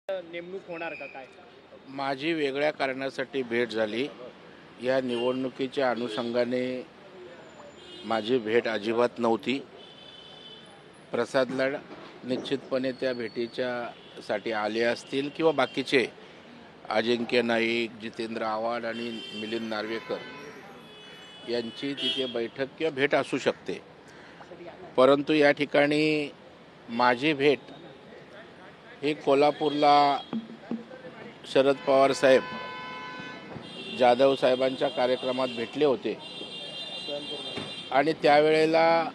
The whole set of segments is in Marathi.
नेमणूक होणार का काय? माझी वेगळ्या कारणासाठी भेट झाली. या निवडणुकीच्या अनुषंगाने माझी भेट अजिबात नव्हती. प्रसादला निश्चितपणे त्या भेटीच्या साठी आले असतील किंवा बाकीचे अजिंक्य नाईक, जितेंद्र आव्हाड आणि मिलिंद नार्वेकर यांची तिथे बैठक किंवा भेट असू शकते. परंतु या ठिकाणी माझी भेट ही कोल्हापूरला शरद पवार साहेब जाधव साहेबांच्या कार्यक्रमात भेटले होते आणि त्यावेळेला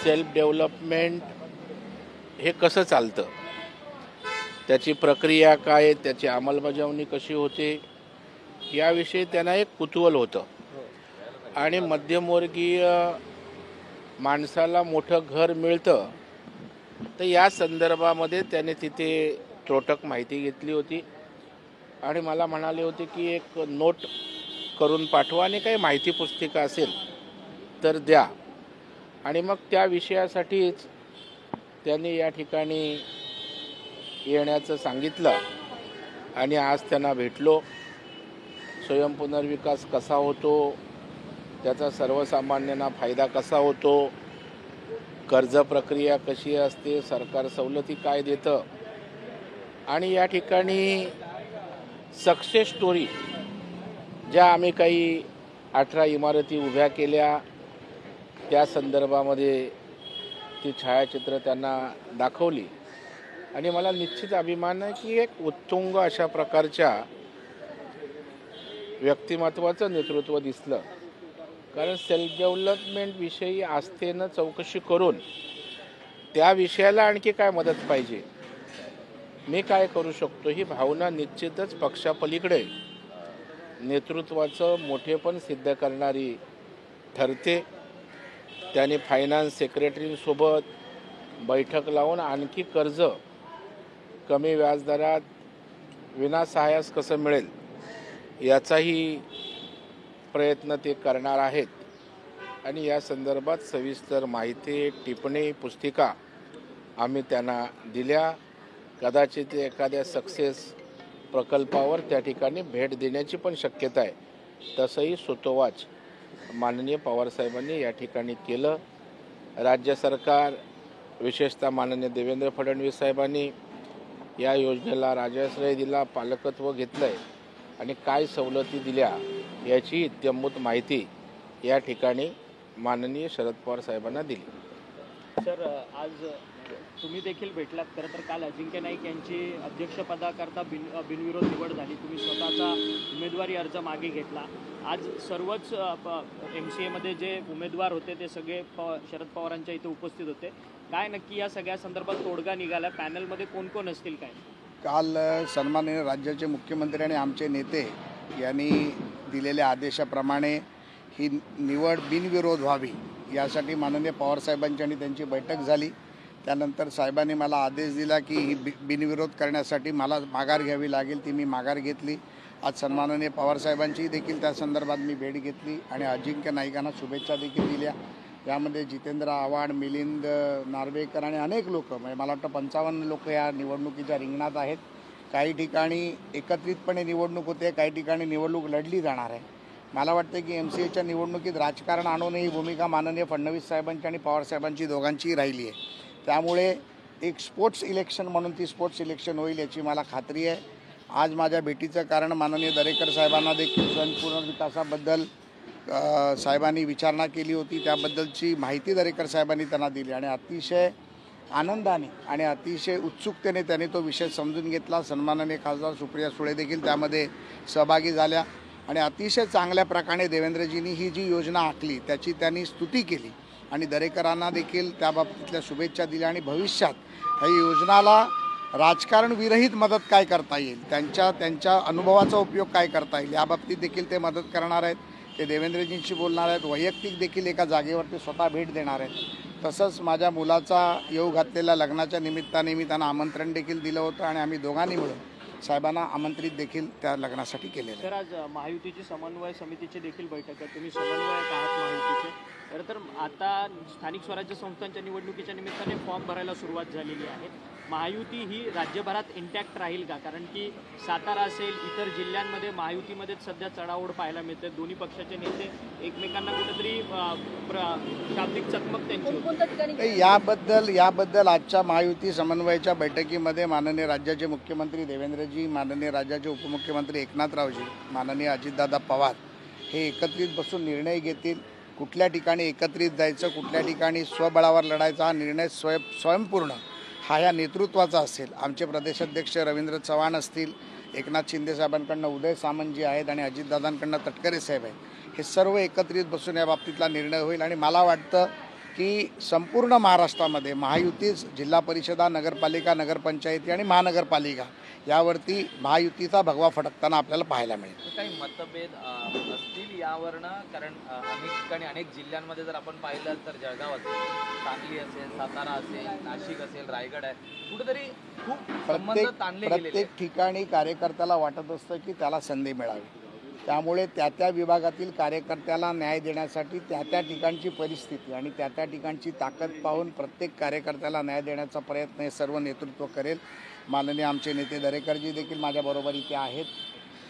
सेल्फ डेव्हलपमेंट हे कसं चालतं, त्याची प्रक्रिया काय, त्याची अंमलबजावणी कशी होते याविषयी त्यांना एक कुतूहल होतं. आणि मध्यमवर्गीय माणसाला मोठं घर मिळतं तर या संदर्भामध्ये त्याने तिथे त्रोटक माहिती घेतली होती आणि मला म्हणाले होते की एक नोट करून पाठवा आणि काही माहिती पुस्तिका असेल तर द्या. आणि मग त्या विषयासाठीच त्यांनी या ठिकाणी येण्याचं सांगितलं आणि आज त्यांना भेटलो. स्वयंपुनर्विकास कसा होतो, त्याचा सर्वसामान्यांना फायदा कसा होतो, कर्ज प्रक्रिया कशी असते, सरकार सवलती काय देतं आणि या ठिकाणी सक्सेस स्टोरी ज्या आम्ही काही 18 इमारती उभ्या केल्या त्या संदर्भामध्ये ती छायाचित्र त्यांना दाखवली. आणि मला निश्चित अभिमान आहे की एक उत्तुंग अशा प्रकारच्या व्यक्तिमत्वाचं नेतृत्व दिसलं. कारण सेल्फ डेव्हलपमेंट विषयी आस्थेनं चौकशी करून त्या विषयाला आणखी काय मदत पाहिजे, मी काय करू शकतो, ही भावना निश्चितच पक्षापलीकडे नेतृत्वाचं मोठेपण सिद्ध करणारी ठरते. त्याने फायनान्स सेक्रेटरींसोबत बैठक लावून आणखी कर्ज कमी व्याजदरात विनासहाय्यास कसं मिळेल याचाही प्रयत्न ते करणार आहेत. आणि या संदर्भात सविस्तर माहिती, टिप्पणी, पुस्तिका आम्ही त्यांना दिल्या. कदाचित एखाद्या सक्सेस प्रकल्पावर त्या ठिकाणी भेट देण्याची पण शक्यता आहे. तसंही सुतोवाच माननीय पवारसाहेबांनी या ठिकाणी केलं. राज्य सरकार विशेषतः माननीय देवेंद्र फडणवीस साहेबांनी या योजनेला राजाश्रय दिला, पालकत्व घेतलं आहे आणि काय सवलती दिल्या याची इत्थंभूत माहिती या ठिकाणी माननीय शरद पवार साहेबांना दिली. सर, आज तुम्ही देखील भेटलात. खरं तर काल अजिंक्य नाईक यांची अध्यक्षपदाकरता बिनविरोध निवड झाली. तुम्ही स्वतःचा उमेदवारी अर्ज मागे घेतला. आज सर्वच MCAमध्ये जे उमेदवार होते ते सगळे शरद पवारांच्या इथे उपस्थित होते. काय नक्की या सगळ्या संदर्भात तोडगा निघाला? पॅनलमध्ये कोण कोण असतील काय? काल सन्माननीय राज्याचे मुख्यमंत्री आणि आमचे नेते यांनी दिलेल्या आदेशाप्रमाणे ही निवड बिनविरोध व्हावी यासाठी माननीय पवारसाहेबांची आणि त्यांची बैठक झाली. त्यानंतर साहेबांनी मला आदेश दिला की ही बिनविरोध करण्यासाठी मला माघार घ्यावी लागेल. ती मी माघार घेतली. आज सन्माननीय पवारसाहेबांची देखील त्या संदर्भात मी भेट घेतली आणि अजिंक्य नाईकांना शुभेच्छा देखील दिल्या. यामध्ये जितेंद्र आव्हाड, मिलिंद नार्वेकर आणि अनेक लोक, म्हणजे मला वाटतं 55 लोक या निवडणुकीच्या रिंगणात आहेत. काही ठिकाणी एकत्रितपणे निवडणूक होते, काही ठिकाणी निवडणूक लढली जाणार आहे. मला वाटतं की MCAच्या निवडणुकीत राजकारण आणून ही भूमिका माननीय फडणवीस साहेबांची आणि पवारसाहेबांची दोघांचीही राहिली आहे. त्यामुळे एक स्पोर्ट्स इलेक्शन म्हणून ती स्पोर्ट्स इलेक्शन होईल याची मला खात्री आहे. आज माझ्या भेटीचं कारण माननीय दरेकर साहेबांना देखील पुनर्विकासाबद्दल साहेबांनी विचारणा केली होती. त्याबद्दलची माहिती दरेकर साहेबांनी त्यांना दिली आणि अतिशय आनंदाने आणि अतिशय उत्सुकतेने त्यांनी तो विषय समजून घेतला. सन्माननीय खासदार सुप्रिया सुळे देखील त्यामध्ये सहभागी झाल्या आणि अतिशय चांगल्या प्रकारे देवेंद्रजींनी ही जी योजना आखली त्याची त्यांनी स्तुती केली आणि दरेकरांना देखील त्याबाबतीतल्या शुभेच्छा दिल्या. आणि भविष्यात ही योजनाला राजकारण विरहित मदत काय करता येईल, त्यांच्या अनुभवाचा उपयोग काय करता येईल याबाबतीत देखील ते मदत करणार आहेत. ते देवेंद्रजींशी बोलणार आहेत. वैयक्तिक देखील एका जागेवरती स्वतः भेट देणार आहेत. तसंच माझ्या मुलाचा येऊ घातलेल्या लग्नाच्या निमित्ताने मी त्यांना आमंत्रण देखील दिलं होतं आणि आम्ही दोघांनी मिळून साहेबांना आमंत्रित देखील त्या लग्नासाठी केलेलं. तर आज महायुतीची समन्वय समितीची देखील बैठक आहे. तुम्ही समन्वयक आहात महायुतीचे. खरं तर आता स्थानिक स्वराज्य संस्थांच्या निवडणुकीच्या निमित्ताने फॉर्म भरायला सुरुवात झालेली आहे. महायुती ही राज्यभरात इंटॅक्ट राहील का? कारण की सातारा असेल, इतर जिल्ह्यांमध्ये महायुतीमध्येच सध्या चढाओढ पाहायला मिळते. दोन्ही पक्षाचे नेते एकमेकांना कुठेतरी शाब्दिक चकमक त्यांची होती. याबद्दल आजच्या महायुती समन्वयाच्या बैठकीमध्ये माननीय राज्याचे मुख्यमंत्री देवेंद्रजी, माननीय राज्याचे उपमुख्यमंत्री एकनाथरावजी, माननीय अजितदादा पवार हे एकत्रित बसून निर्णय घेतील. कुठल्या ठिकाणी एकत्रित जायचं, कुठल्या ठिकाणी स्वबळावर लढायचा हा निर्णय स्वयंपूर्ण हा या नेतृत्वाचा असेल. आमचे प्रदेशाध्यक्ष रवींद्र चव्हाण असतील, एकनाथ शिंदे साहेबांकडनं उदय सामंतजी आहेत आणि अजितदादांकडनं तटकरे साहेब आहेत. हे सर्व एकत्रित बसून या बाबतीतला निर्णय होईल. आणि मला वाटतं की संपूर्ण महाराष्ट्रामध्ये महायुतीच जिल्हा परिषदा, नगरपालिका, नगरपंचायती आणि महानगरपालिका यावरती महायुतीचा भगवा फडकताना आपल्याला पाहायला मिळेल. काही मतभेद असतील यावरनं, कारण अनेक ठिकाणी अनेक जिल्ह्यांमध्ये जर आपण पाहिलं तर जळगाव असेल, सांगली असेल, सातारा असेल, नाशिक असेल, रायगड आहे, कुठेतरी खूप संबंध ताणले गेलेले. प्रत्येक ठिकाणी कार्यकर्त्याला वाटत असतं की त्याला संधी मिळावी. त्यामुळे त्या विभागातील कार्यकर्त्याला न्याय देण्यासाठी त्या ठिकाणची परिस्थिती आणि त्या ठिकाणची ताकद पाहून प्रत्येक कार्यकर्त्याला न्याय देण्याचा प्रयत्न हे सर्व नेतृत्व करेल. माननीय आमचे नेते दरेकरजी देखील माझ्याबरोबर इथे आहेत.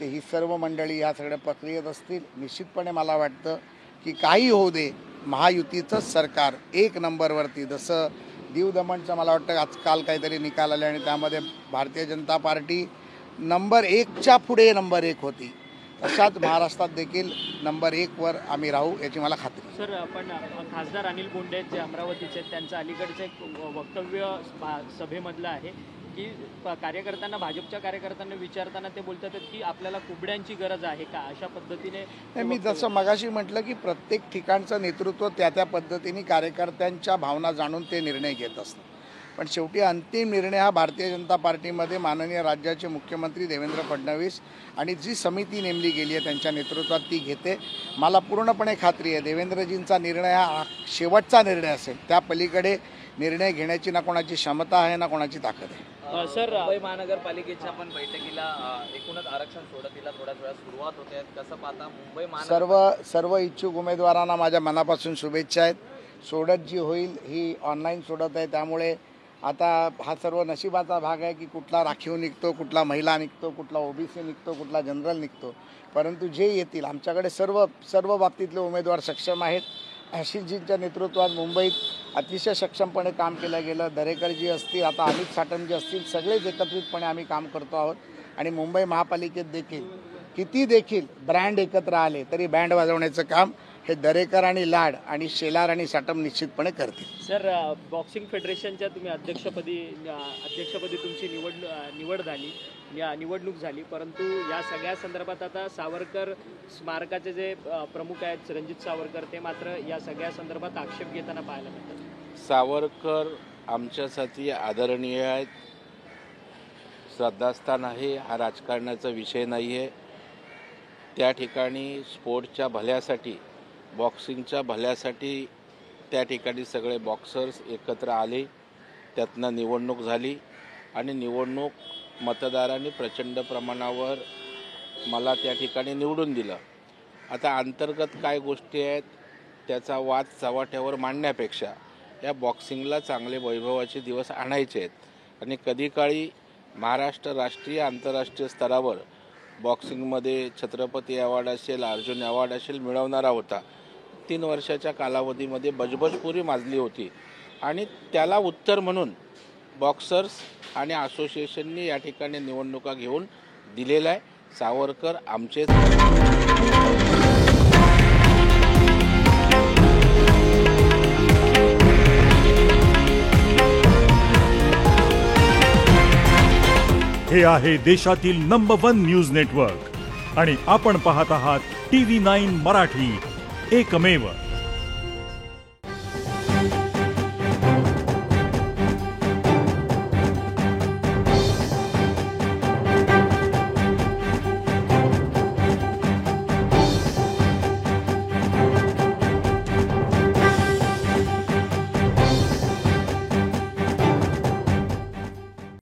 ते ही सर्व मंडळी ह्या सगळ्या प्रक्रियेत असतील. निश्चितपणे मला वाटतं की काही होऊ दे, महायुतीचंच सरकार एक नंबरवरती, जसं दीव दमणचं मला वाटतं आजकाल काहीतरी निकाल आले आणि त्यामध्ये भारतीय जनता पार्टी नंबर 1च्या पुढे नंबर 1 होती, तशाच महाराष्ट्रात देखील नंबर 1वर आम्ही राहू याची मला खात्री. सर, आपण खासदार अनिल बोंडे जे अमरावतीचे आहेत त्यांचं अलीकडचं एक वक्तव्य सभेमधलं आहे की कार्यकर्त्यांना, भाजपच्या कार्यकर्त्यांना विचारताना ते बोलतात की आपल्याला कुबड्यांची गरज आहे का, अशा पद्धतीने. मी जसं मगाशी म्हटलं की प्रत्येक ठिकाणचं नेतृत्व त्या पद्धतीने कार्यकर्त्यांच्या भावना जाणून ते निर्णय घेत असतात. पण शेवटी अंतिम निर्णय हा भारतीय जनता पार्टीमध्ये माननीय राज्याचे मुख्यमंत्री देवेंद्र फडणवीस आणि जी समिती नेमली गेली आहे त्यांच्या नेतृत्वात ती घेते. मला पूर्णपणे खात्री आहे देवेंद्रजींचा निर्णय हा शेवटचा निर्णय असेल. त्या पलीकडे निर्णय घेण्याची ना कोणाची क्षमता आहे ना कोणाची ताकद आहे. सर, मुंबई महानगरपालिकेच्या पण बैठकीला एकूणच आरक्षण सोडतीला थोड्याच वेळात सुरुवात होते. कसं पाहता मुंबई सर्व इच्छुक उमेदवारांना माझ्या मनापासून शुभेच्छा आहेत. सोडत जी होईल ही ऑनलाईन सोडत आहे, त्यामुळे आता हा सर्व नशिबाचा भाग आहे की कुठला राखीव निघतो, कुठला महिला निघतो, कुठला ओबीसी निघतो, कुठला जनरल निघतो. परंतु जे येतील आमच्याकडे सर्व बाबतीतले उमेदवार सक्षम आहेत. आशिषजींच्या नेतृत्वात मुंबईत अतिशय सक्षमपणे काम केलं गेलं. दरेकरजी असतील, आता अमित साटमजी असतील, सगळेच एकत्रितपणे आम्ही काम करतो आहोत. आणि मुंबई महापालिकेत देखील किती देखील ब्रँड एकत्र आले तरी बँड वाजवण्याचं काम हे दरेकर आणि लाड आणि शेलार आणि साटम निश्चितपणे करतील. सर, बॉक्सिंग फेडरेशनच्या तुम्ही अध्यक्षपदी तुमची निवडणूक झाली, परंतु या सगळ्या संदर्भात आता सावरकर स्मारकाचे जे प्रमुख आहेत रणजित सावरकर, ते मात्र या सगळ्या संदर्भात आक्षेप घेताना पाहायला मिळतात. सावरकर आमच्यासाठी आदरणीय आहेत, श्रद्धास्थान आहे. हा राजकारणाचा विषय नाही आहे. त्या ठिकाणी स्पोर्टच्या भल्यासाठी, बॉक्सिंगच्या भल्यासाठी त्या ठिकाणी सगळे बॉक्सर्स एकत्र आले. त्यातनं निवडणूक झाली आणि निवडणूक मतदारांनी प्रचंड प्रमाणावर मला त्या ठिकाणी निवडून दिलं. आता अंतर्गत काय गोष्टी आहेत त्याचा वाद चव्हाट्यावर मांडण्यापेक्षा या बॉक्सिंगला चांगले वैभवाचे दिवस आणायचे आहेत. आणि कधी काळी महाराष्ट्र राष्ट्रीय आंतरराष्ट्रीय स्तरावर बॉक्सिंगमध्ये छत्रपती अवॉर्ड असेल, अर्जुन अवॉर्ड असेल मिळवणारा होता. 3 वर्षाच्या कालावधीमध्ये बजबजपुरी माजली होती आणि त्याला उत्तर म्हणून बॉक्सर्स आणि असोसिएशननी या ठिकाणी निवडणुका घेऊन दिलेला आहे. सावरकर आमचे हे आहे देशातील नंबर 1 न्यूज नेटवर्क आणि आपण पाहत आहात TV9 मराठी, एकमेव.